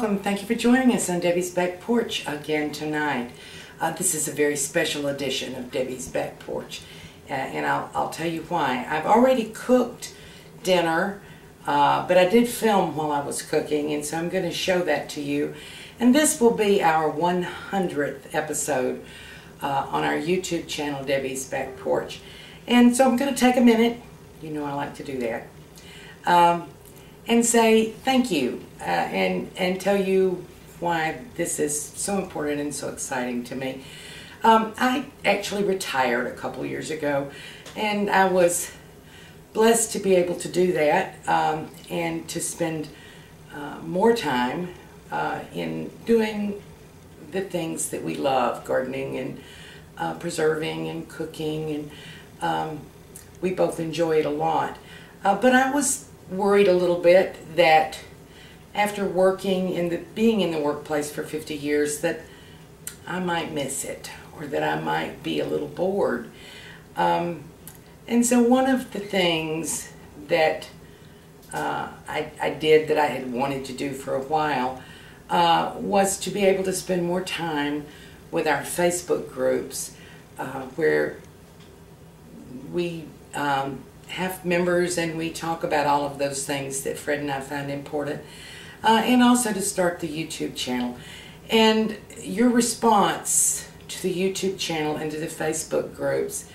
welcome. Thank you for joining us on Debbie's Back Porch again tonight. This is a very special edition of Debbie's Back Porch, and I'll tell you why. I've already cooked dinner, but I did film while I was cooking, and so I'm going to show that to you. And this will be our 100th episode on our YouTube channel, Debbie's Back Porch. And so I'm going to take a minute, you know I like to do that, and say thank you and tell you why this is so important and so exciting to me. I actually retired a couple years ago, and I was blessed to be able to do that and to spend more time in doing the things that we love, gardening and preserving and cooking, and we both enjoy it a lot. But I was worried a little bit that after working being in the workplace for 50 years that I might miss it, or that I might be a little bored. And so one of the things that I did that I had wanted to do for a while was to be able to spend more time with our Facebook groups where we have members and we talk about all of those things that Fred and I find important, and also to start the YouTube channel. And your response to the YouTube channel and to the Facebook groups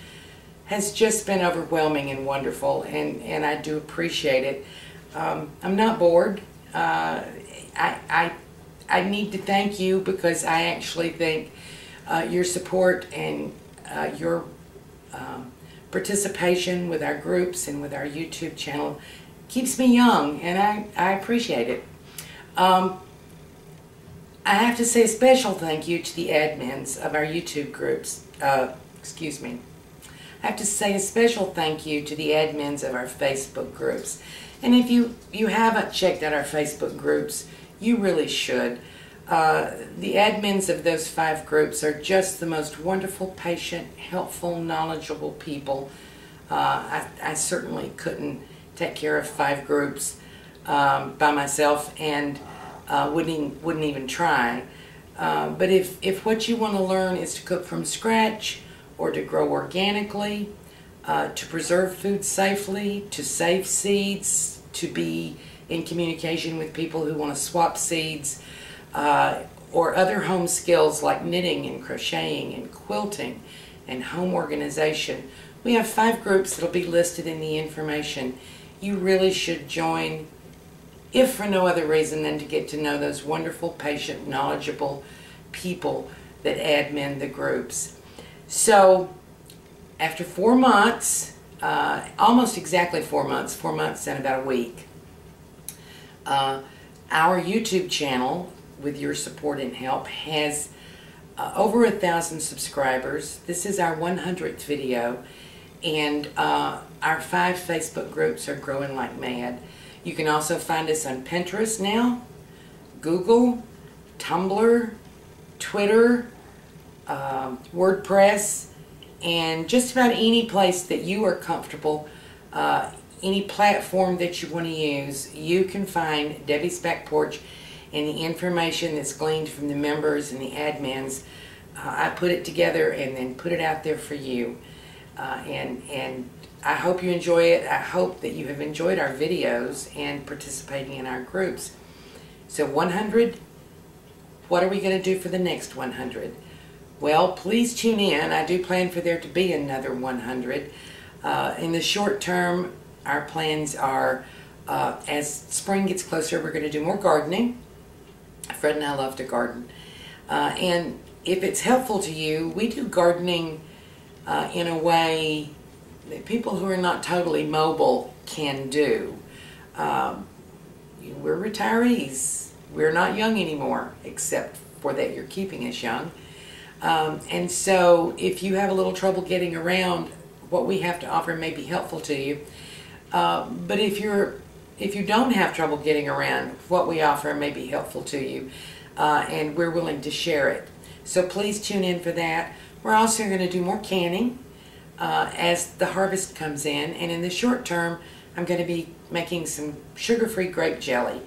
has just been overwhelming and wonderful, and I do appreciate it. I'm not bored. I need to thank you because I actually think your support and your participation with our groups and with our YouTube channel keeps me young, and I appreciate it. I have to say a special thank you to the admins of our YouTube groups. Excuse me. I have to say a special thank you to the admins of our Facebook groups. And if you haven't checked out our Facebook groups, you really should. The admins of those 5 groups are just the most wonderful, patient, helpful, knowledgeable people. I certainly couldn't take care of 5 groups by myself, and wouldn't even try. But if what you want to learn is to cook from scratch, or to grow organically, to preserve food safely, to save seeds, to be in communication with people who want to swap seeds, or other home skills like knitting and crocheting and quilting and home organization. We have 5 groups that will be listed in the information. You really should join, if for no other reason than to get to know those wonderful, patient, knowledgeable people that admin the groups. So after 4 months, almost exactly 4 months and about a week, our YouTube channel, with your support and help, has over 1,000 subscribers. This is our 100th video, and our 5 Facebook groups are growing like mad. You can also find us on Pinterest now, Google, Tumblr, Twitter, WordPress, and just about any place that you are comfortable, any platform that you want to use. You can find Debbie's Back Porch, and the information that's gleaned from the members and the admins, I put it together and then put it out there for you. And I hope you enjoy it. I hope that you have enjoyed our videos and participating in our groups. So 100, what are we going to do for the next 100? Well, please tune in. I do plan for there to be another 100. In the short term, our plans are, as spring gets closer, we're going to do more gardening. Fred and I love to garden. And if it's helpful to you, we do gardening in a way that people who are not totally mobile can do. We're retirees. We're not young anymore, except for that you're keeping us young. And so if you have a little trouble getting around, what we have to offer may be helpful to you. But if you don't have trouble getting around, what we offer may be helpful to you, and we're willing to share it. So please tune in for that. We're also going to do more canning as the harvest comes in, and in the short term I'm going to be making some sugar-free grape jelly.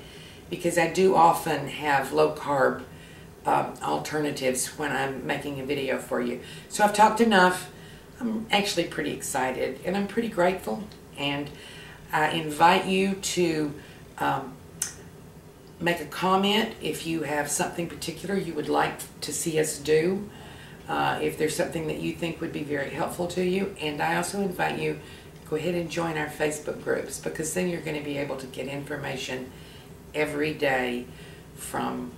because I do often have low-carb alternatives when I'm making a video for you. So I've talked enough. I'm actually pretty excited, and I'm pretty grateful, and I invite you to make a comment if you have something particular you would like to see us do, if there's something that you think would be very helpful to you. And I also invite you to go ahead and join our Facebook groups, because then you're going to be able to get information every day from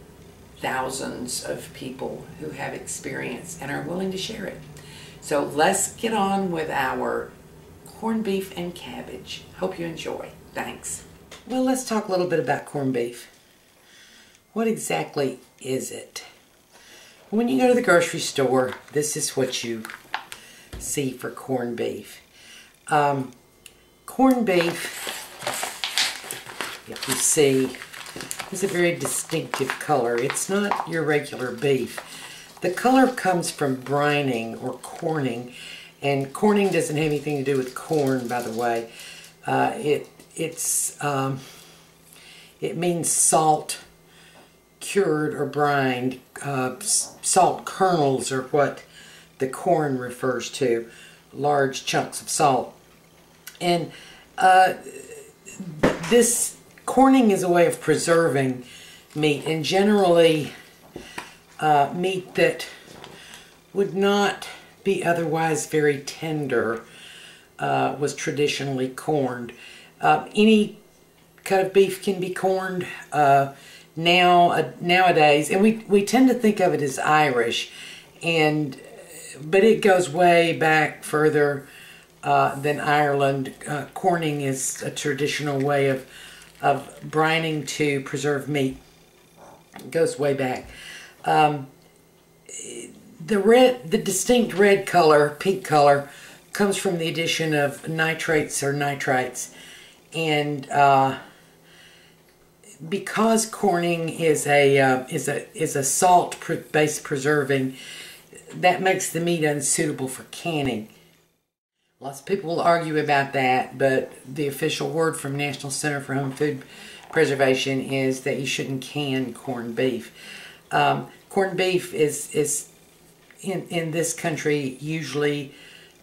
thousands of people who have experience and are willing to share it. So let's get on with our corned beef and cabbage. Hope you enjoy. Thanks. Well, let's talk a little bit about corned beef. What exactly is it? When you go to the grocery store, this is what you see for corned beef. Corned beef, you see, is a very distinctive color. It's not your regular beef. The color comes from brining or corning, and corning doesn't have anything to do with corn, by the way. It means salt cured or brined. Salt kernels are what the corn refers to, large chunks of salt. And this corning is a way of preserving meat, and generally meat that would not be otherwise very tender was traditionally corned. Any cut of beef can be corned nowadays, and we tend to think of it as Irish, but it goes way back further than Ireland. Corning is a traditional way of brining to preserve meat. It goes way back. The distinct red color, pink color, comes from the addition of nitrates or nitrites, and because corning is a salt-based preserving, that makes the meat unsuitable for canning. Lots of people will argue about that, but the official word from National Center for Home Food Preservation is that you shouldn't can corned beef. Corned beef is in this country usually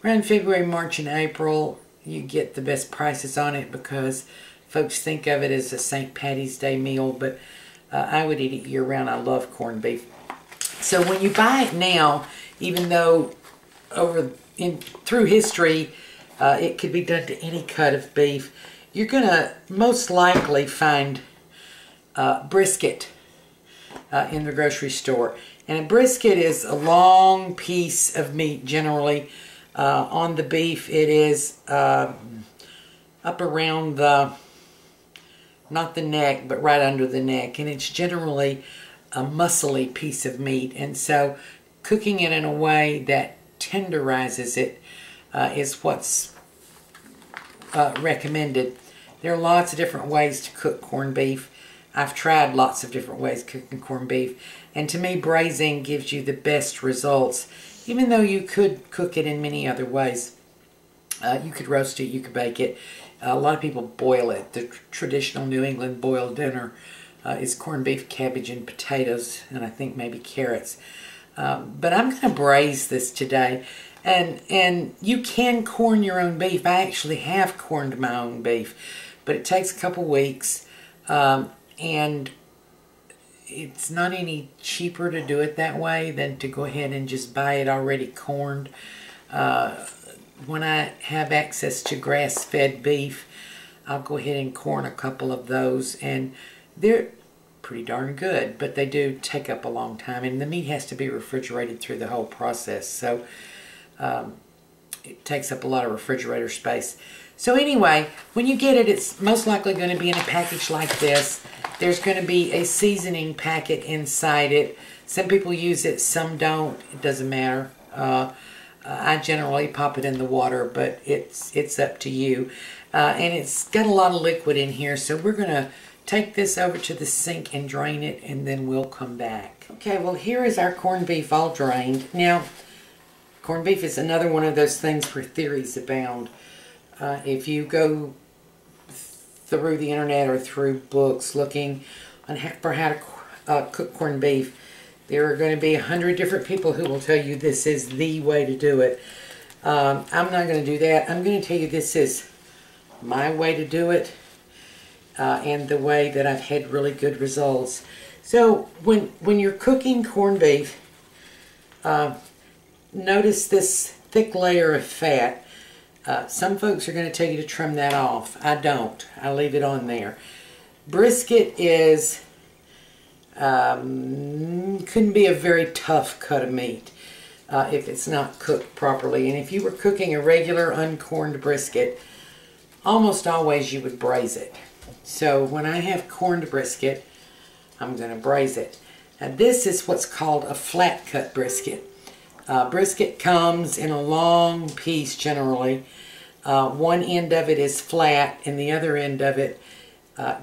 around February, March, and April. You get the best prices on it because folks think of it as a St. Patty's Day meal, but I would eat it year-round. I love corned beef. So when you buy it now, even though through history it could be done to any cut of beef, you're going to most likely find brisket in the grocery store. And a brisket is a long piece of meat generally. On the beef it is up around not the neck, but right under the neck, and it's generally a muscly piece of meat. And so cooking it in a way that tenderizes it is what's recommended. There are lots of different ways to cook corned beef. I've tried lots of different ways of cooking corned beef, and to me braising gives you the best results, even though you could cook it in many other ways. You could roast it, you could bake it. A lot of people boil it. The traditional New England boiled dinner is corned beef, cabbage, and potatoes, and I think maybe carrots. But I'm going to braise this today. And you can corn your own beef. I actually have corned my own beef, but it takes a couple weeks, and it's not any cheaper to do it that way than to go ahead and just buy it already corned. When I have access to grass-fed beef, I'll go ahead and corn a couple of those, and they're pretty darn good, but they do take up a long time, and the meat has to be refrigerated through the whole process, so it takes up a lot of refrigerator space. So anyway, when you get it, it's most likely going to be in a package like this. There's going to be a seasoning packet inside it. Some people use it, some don't. It doesn't matter. I generally pop it in the water, but it's up to you. And it's got a lot of liquid in here, so we're going to take this over to the sink and drain it, and then we'll come back. Okay, well, here is our corned beef all drained. Now, corned beef is another one of those things where theories abound. If you go through the internet or through books looking for how to cook corned beef. There are going to be 100 different people who will tell you this is the way to do it. I'm not going to do that. I'm going to tell you this is my way to do it, and the way that I've had really good results. So when you're cooking corned beef, notice this thick layer of fat. Some folks are going to tell you to trim that off. I don't. I leave it on there. Brisket is couldn't be a very tough cut of meat if it's not cooked properly. And if you were cooking a regular uncorned brisket, almost always you would braise it. So when I have corned brisket, I'm going to braise it. Now this is what's called a flat cut brisket. Brisket comes in a long piece generally. One end of it is flat and the other end of it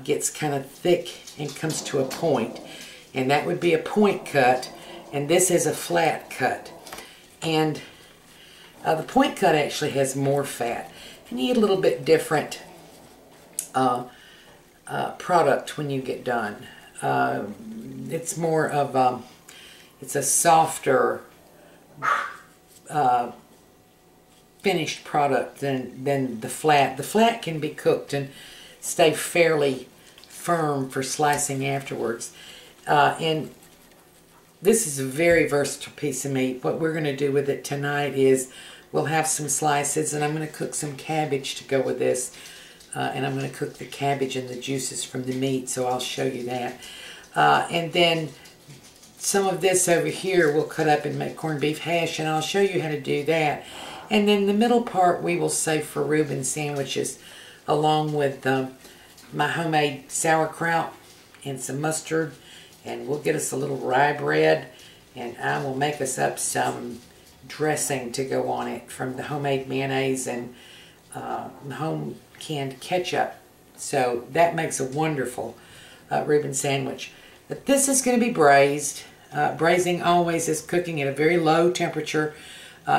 gets kind of thick and comes to a point. And that would be a point cut, and this is a flat cut. And the point cut actually has more fat. You need a little bit different product when you get done. It's more of it's a softer finished product than the flat. The flat can be cooked and stay fairly firm for slicing afterwards. And this is a very versatile piece of meat. What we're going to do with it tonight is we'll have some slices, and I'm going to cook some cabbage to go with this. And I'm going to cook the cabbage and the juices from the meat, so I'll show you that. And then some of this over here we'll cut up and make corned beef hash, and I'll show you how to do that. And then the middle part we will save for Reuben sandwiches, along with my homemade sauerkraut and some mustard. And we'll get us a little rye bread, and I will make us up some dressing to go on it from the homemade mayonnaise and home canned ketchup. So that makes a wonderful Reuben sandwich. But this is going to be braised. Braising always is cooking at a very low temperature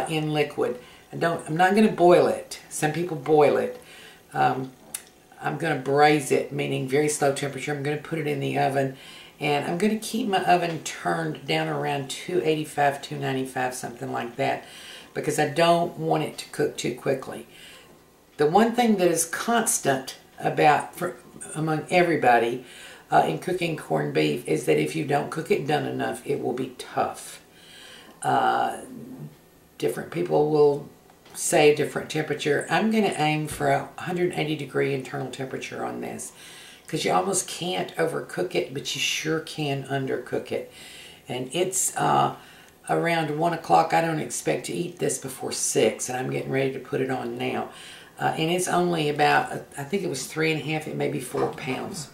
in liquid. I'm not going to boil it. Some people boil it. I'm going to braise it, meaning very slow temperature. I'm going to put it in the oven, and I'm going to keep my oven turned down around 285, 295, something like that, because I don't want it to cook too quickly. The one thing that is constant among everybody in cooking corned beef is that if you don't cook it done enough, it will be tough. Different people will say a different temperature. I'm going to aim for a 180 degree internal temperature on this, because you almost can't overcook it, but you sure can undercook it. And it's around 1 o'clock. I don't expect to eat this before 6, and I'm getting ready to put it on now. And it's only about, I think it was 3.5, it may be 4 pounds.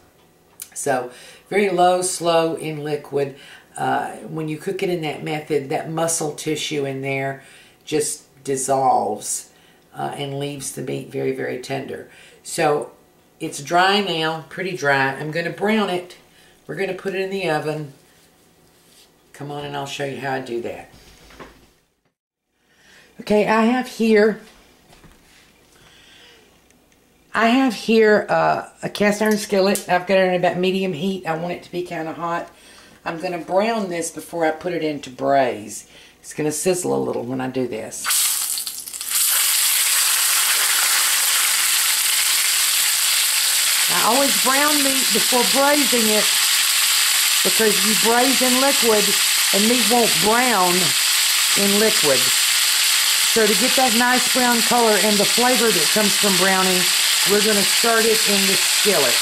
So very low, slow in liquid. When you cook it in that method, that muscle tissue in there just dissolves and leaves the meat very, very tender. So it's dry now, pretty dry. I'm going to brown it. We're going to put it in the oven. Come on, and I'll show you how I do that. Okay, I have here a cast iron skillet. I've got it on about medium heat. I want it to be kind of hot. I'm going to brown this before I put it into braise. It's going to sizzle a little when I do this. I always brown meat before braising it, because you braise in liquid and meat won't brown in liquid. So to get that nice brown color and the flavor that comes from browning, we're going to start it in the skillet.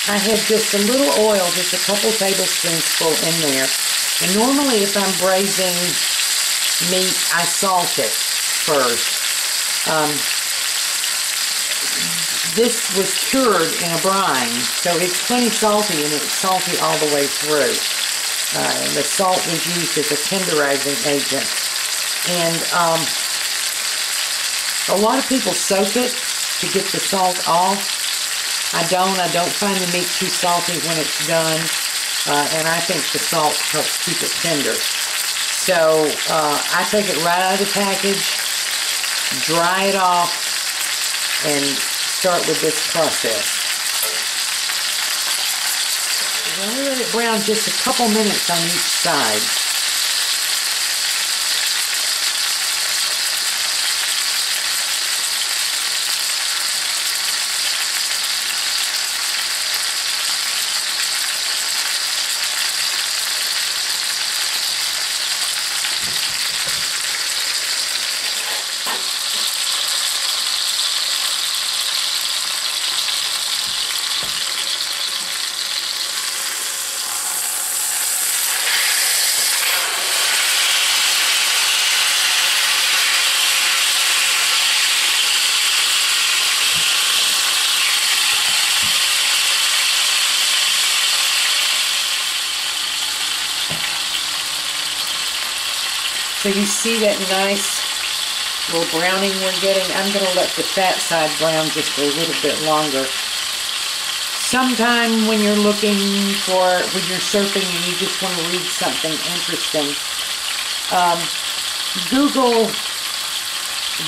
I have just a little oil, just a couple tablespoons full in there. And normally if I'm braising meat, I salt it first. This was cured in a brine, so it's plenty salty, and it's salty all the way through. And the salt was used as a tenderizing agent. And a lot of people soak it to get the salt off. I don't find the meat too salty when it's done, and I think the salt helps keep it tender. So I take it right out of the package, dry it off, and start with this process. We're going to let it brown just a couple minutes on each side. So you see that nice little browning we're getting? I'm going to let the fat side brown just a little bit longer. Sometime when you're looking for, when you're surfing and you just want to read something interesting, Google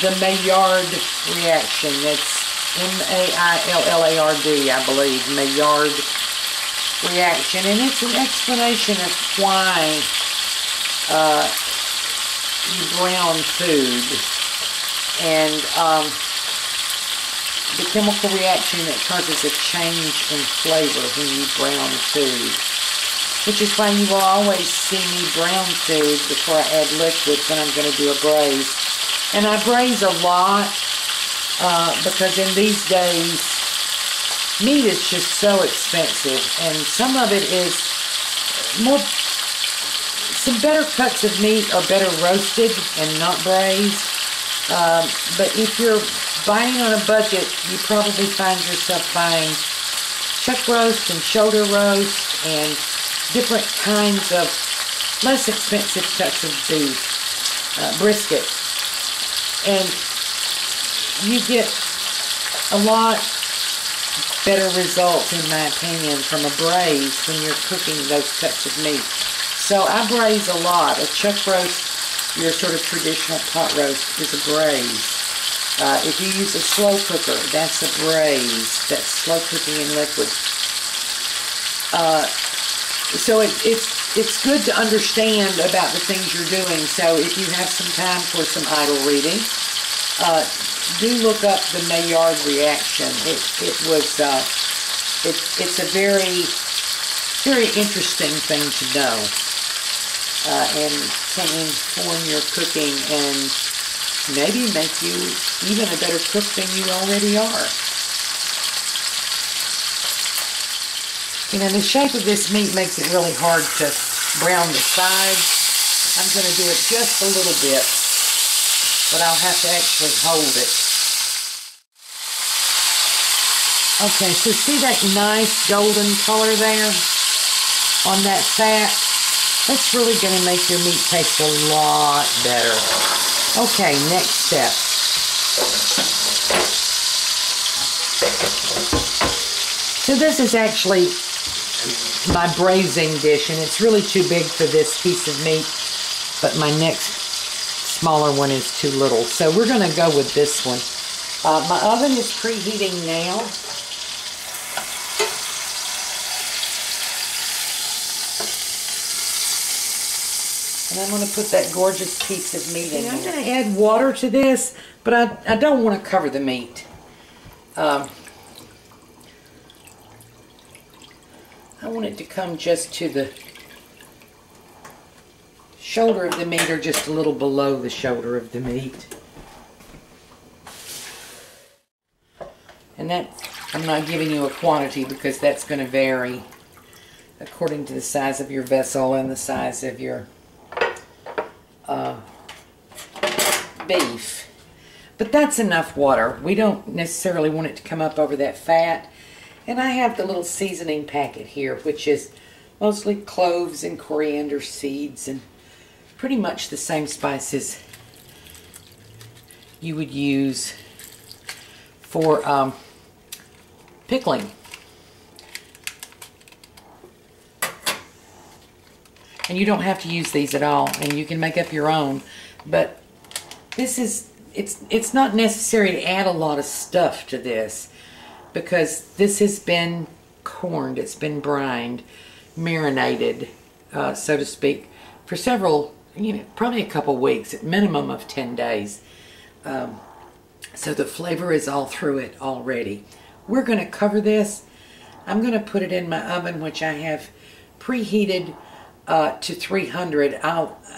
the Maillard reaction. It's M-A-I-L-L-A-R-D, I believe, Maillard reaction. And it's an explanation of why you brown food, and the chemical reaction that causes a change in flavor when you brown food, which is why you will always see me brown food before I add liquids when I'm going to do a braise. And I braise a lot because in these days meat is just so expensive, and some of it is more. Some better cuts of meat are better roasted and not braised, but if you're buying on a budget, you probably find yourself buying chuck roast and shoulder roast and different kinds of less expensive cuts of beef, brisket, and you get a lot better results, in my opinion, from a braise when you're cooking those cuts of meat. So I braise a lot. A chuck roast, your sort of traditional pot roast, is a braise. If you use a slow cooker, that's a braise. That's slow cooking in liquid. So it's good to understand about the things you're doing. So if you have some time for some idle reading, do look up the Maillard reaction. It's a very, very interesting thing to know. And can inform your cooking and maybe make you even a better cook than you already are. You know, the shape of this meat makes it really hard to brown the sides. I'm going to do it just a little bit, but I'll have to actually hold it. Okay, so see that nice golden color there on that fat? That's really going to make your meat taste a lot better. Okay, next step. So this is actually my braising dish, and it's really too big for this piece of meat, but my next smaller one is too little. So we're going to go with this one. My oven is preheating now. And I'm going to put that gorgeous piece of meat in. I'm going to add water to this, but I don't want to cover the meat. I want it to come just to the shoulder of the meat, or just a little below the shoulder of the meat. And that, I'm not giving you a quantity because that's going to vary according to the size of your vessel and the size of your beef. But that's enough water. We don't necessarily want it to come up over that fat. And I have the little seasoning packet here, which is mostly cloves and coriander seeds and pretty much the same spices you would use for pickling. And you don't have to use these at all, and you can make up your own. But this is, it's not necessary to add a lot of stuff to this, because this has been corned, it's been brined. marinated, so to speak, for several, probably a couple weeks, at minimum of 10 days. So the flavor is all through it already. We're going to cover this. I'm going to put it in my oven, which I have preheated to 300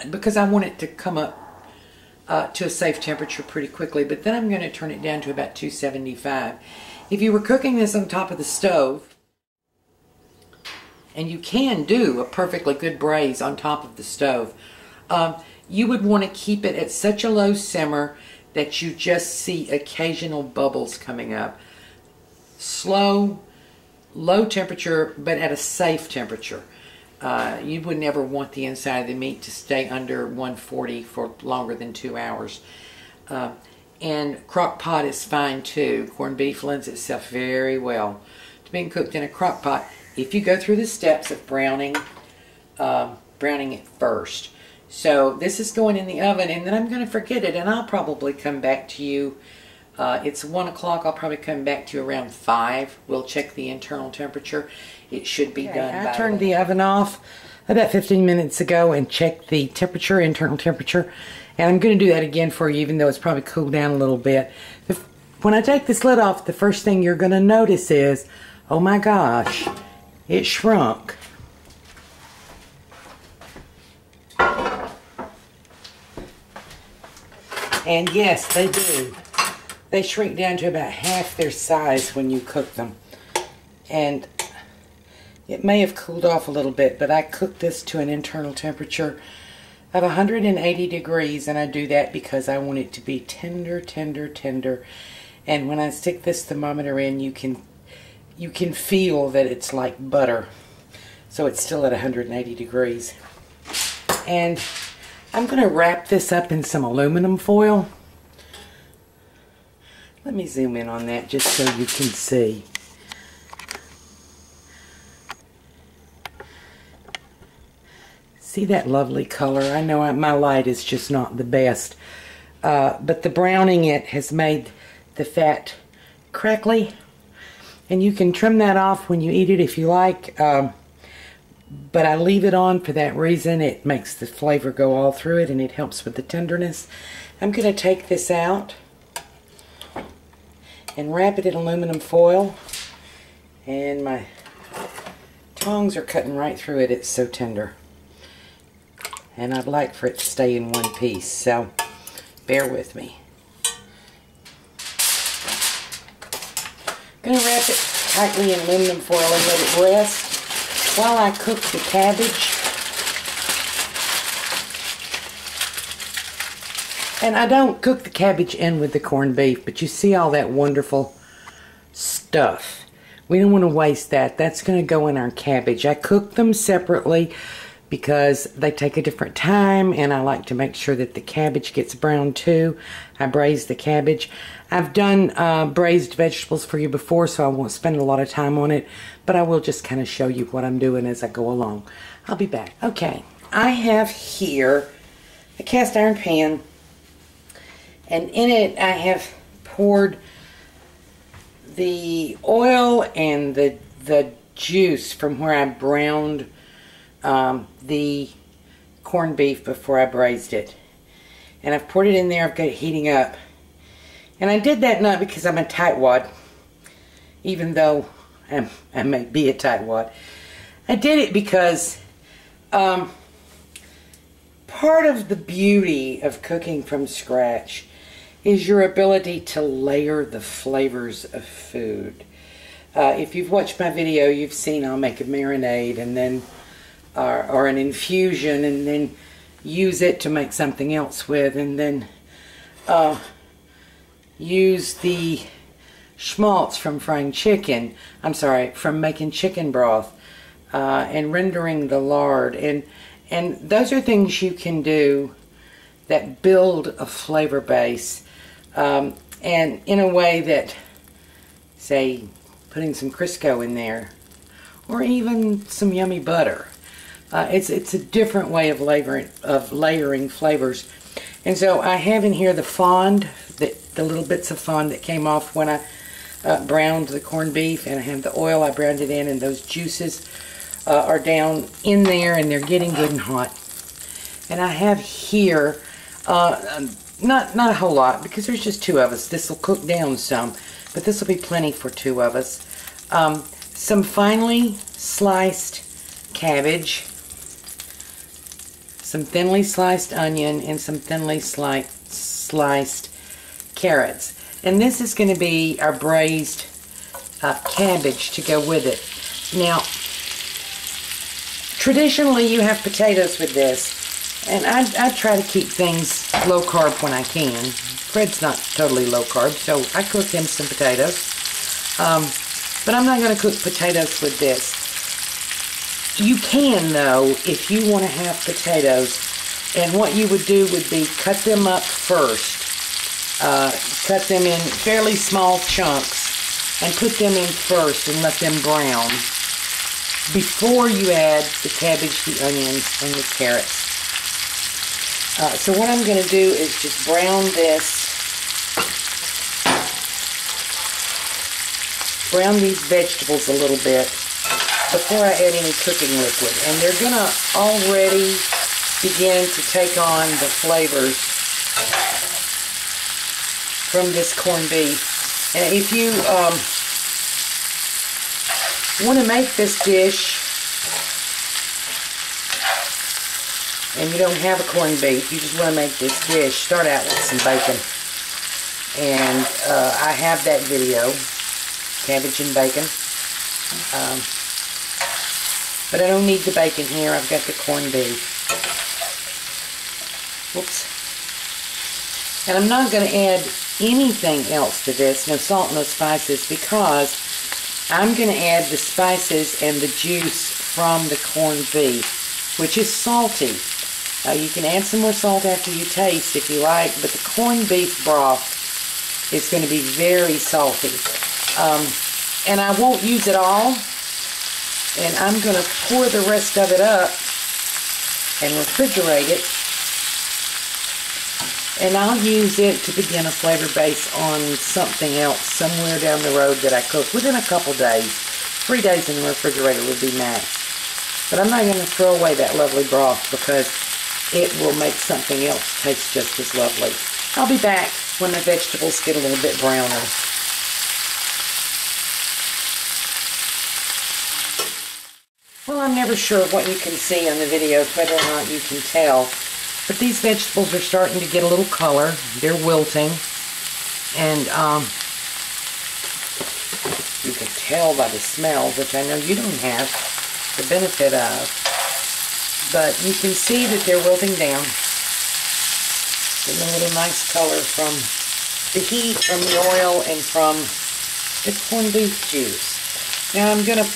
because I want it to come up to a safe temperature pretty quickly, but then I'm going to turn it down to about 275. If you were cooking this on top of the stove, and you can do a perfectly good braise on top of the stove, you would want to keep it at such a low simmer that you just see occasional bubbles coming up. Slow, low temperature, but at a safe temperature. You would never want the inside of the meat to stay under 140 for longer than 2 hours. And crock pot is fine too. Corned beef lends itself very well to being cooked in a crock pot if you go through the steps of browning it first. So this is going in the oven, and then I'm going to forget it, and I'll probably come back to you. It's 1 o'clock. I'll probably come back to you around 5. We'll check the internal temperature. It should be done. I turned the oven off about 15 minutes ago and checked the temperature, internal temperature. And I'm going to do that again for you, even though it's probably cooled down a little bit. When I take this lid off, the first thing you're going to notice is, oh my gosh, it shrunk. And yes, they do. They shrink down to about half their size when you cook them. And it may have cooled off a little bit, but I cooked this to an internal temperature of 180 degrees, and I do that because I want it to be tender, tender, tender. And when I stick this thermometer in, you can feel that it's like butter. So it's still at 180 degrees. And I'm going to wrap this up in some aluminum foil. Let me zoom in on that just so you can see. See that lovely color? I know my light is just not the best, but the browning it has made the fat crackly, and you can trim that off when you eat it if you like, but I leave it on for that reason. It makes the flavor go all through it, and it helps with the tenderness. I'm going to take this out and wrap it in aluminum foil, and my tongs are cutting right through it. It's so tender. And I'd like for it to stay in one piece, so bear with me. I'm going to wrap it tightly in aluminum foil and let it rest while I cook the cabbage. And I don't cook the cabbage in with the corned beef, but you see all that wonderful stuff. We don't want to waste that. That's going to go in our cabbage. I cook them separately because they take a different time, and I like to make sure that the cabbage gets brown too. I braise the cabbage. I've done braised vegetables for you before, so I won't spend a lot of time on it, but I will just kind of show you what I'm doing as I go along. I'll be back. Okay, I have here a cast iron pan, and in it I have poured the oil and the juice from where I browned the corned beef before I braised it. And I've poured it in there. I've got it heating up. And I did that not because I'm a tightwad, even though I may be a tightwad. I did it because part of the beauty of cooking from scratch is your ability to layer the flavors of food. If you've watched my video, you've seen I'll make a marinade and then or an infusion, and then use it to make something else with, and then use the schmaltz from frying chicken, from making chicken broth, and rendering the lard, and those are things you can do that build a flavor base, and in a way that, say, putting some Crisco in there, or even some yummy butter. It's a different way of layering flavors. And so I have in here the fond, the little bits of fond that came off when I browned the corned beef, and I have the oil I browned it in, and those juices are down in there, and they're getting good and hot. And I have here, not a whole lot, because there's just 2 of us. This will cook down some, but this will be plenty for 2 of us. Some finely sliced cabbage, some thinly sliced onion, and some thinly sliced carrots. And this is going to be our braised cabbage to go with it. Now, traditionally you have potatoes with this, and I try to keep things low carb when I can. Fred's not totally low carb, so I cook him some potatoes. But I'm not going to cook potatoes with this. You can, though, if you want to have potatoes. And what you would do would be cut them up first. Cut them in fairly small chunks and put them in first and let them brown before you add the cabbage, the onions, and the carrots. So what I'm going to do is just brown these vegetables a little bit before I add any cooking liquid. And they're going to already begin to take on the flavors from this corned beef. And if you want to make this dish and you don't have a corned beef, you just want to make this dish, start out with some bacon. And I have that video, cabbage and bacon. But I don't need the bacon here. I've got the corned beef. Whoops. And I'm not going to add anything else to this, no salt, no spices, because I'm going to add the spices and the juice from the corned beef, which is salty. You can add some more salt after you taste if you like, but the corned beef broth is going to be very salty. And I won't use it all, and I'm going to pour the rest of it up and refrigerate it. And I'll use it to begin a flavor base on something else somewhere down the road that I cook within a couple days. 3 days in the refrigerator would be max. But I'm not going to throw away that lovely broth because it will make something else taste just as lovely. I'll be back when the vegetables get a little bit browner. Well, I'm never sure what you can see on the videos, whether or not you can tell. But these vegetables are starting to get a little color. They're wilting. And you can tell by the smell, which I know you don't have the benefit of. But you can see that they're wilting down. Getting a little nice color from the heat, from the oil, and from the corned beef juice. Now I'm going to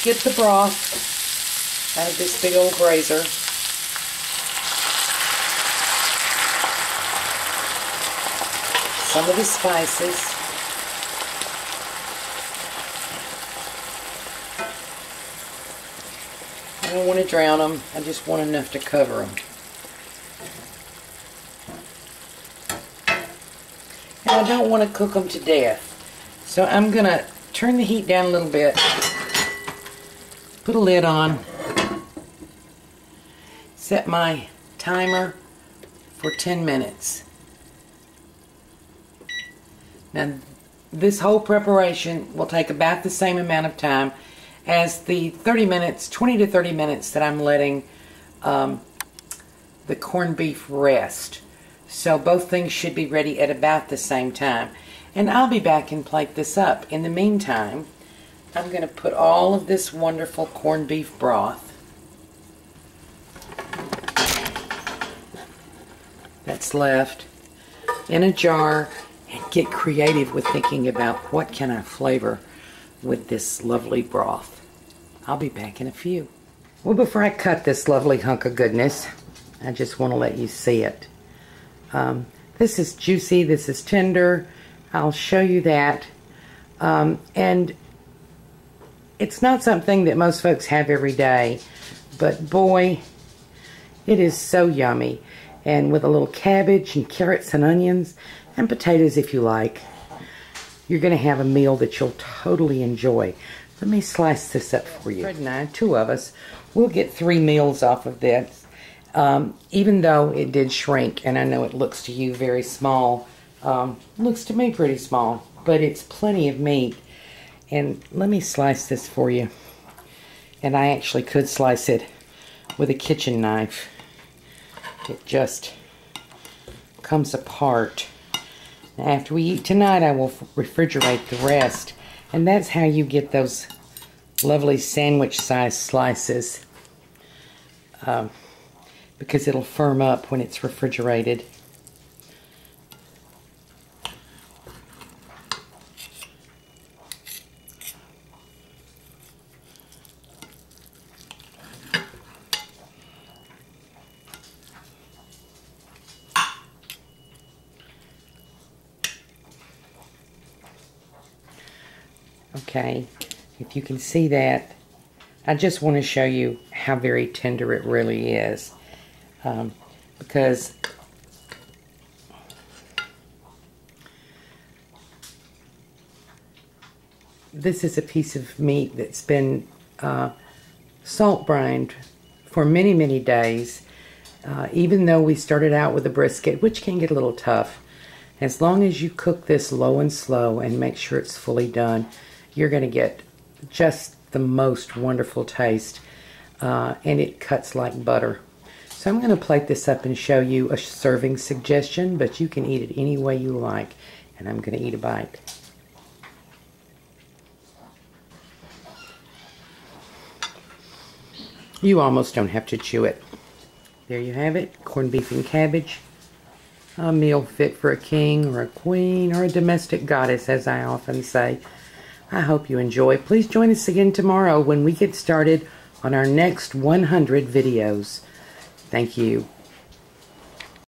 get the broth out of this big old brazier. Some of the spices. I don't want to drown them. I just want enough to cover them. And I don't want to cook them to death. So I'm going to turn the heat down a little bit. Put a lid on. Set my timer for 10 minutes. Now, this whole preparation will take about the same amount of time as the 30 minutes, 20 to 30 minutes that I'm letting the corned beef rest. So both things should be ready at about the same time. And I'll be back and plate this up. In the meantime, I'm going to put all of this wonderful corned beef broth that's left in a jar and get creative with thinking about what can I flavor with this lovely broth. I'll be back in a few. Well, before I cut this lovely hunk of goodness, I just want to let you see it. This is juicy, this is tender. I'll show you that. And it's not something that most folks have every day, but boy, it is so yummy. And with a little cabbage and carrots and onions and potatoes if you like, you're going to have a meal that you'll totally enjoy. Let me slice this up for you. Fred and I, two of us, we'll get 3 meals off of this. Even though it did shrink, and I know it looks to you very small, looks to me pretty small, but it's plenty of meat. And let me slice this for you. And I actually could slice it with a kitchen knife. It just comes apart. Now, after we eat tonight, I will refrigerate the rest. And that's how you get those lovely sandwich-sized slices. Because it'll firm up when it's refrigerated. Okay, if you can see that, I just want to show you how very tender it really is. Because this is a piece of meat that's been salt brined for many, many days. Even though we started out with a brisket, which can get a little tough, as long as you cook this low and slow and make sure it's fully done, you're going to get just the most wonderful taste, and it cuts like butter. So I'm going to plate this up and show you a serving suggestion, but you can eat it any way you like, and I'm going to eat a bite. You almost don't have to chew it. There you have it, corned beef and cabbage. A meal fit for a king or a queen or a domestic goddess, as I often say. I hope you enjoy. Please join us again tomorrow when we get started on our next 100 videos. Thank you.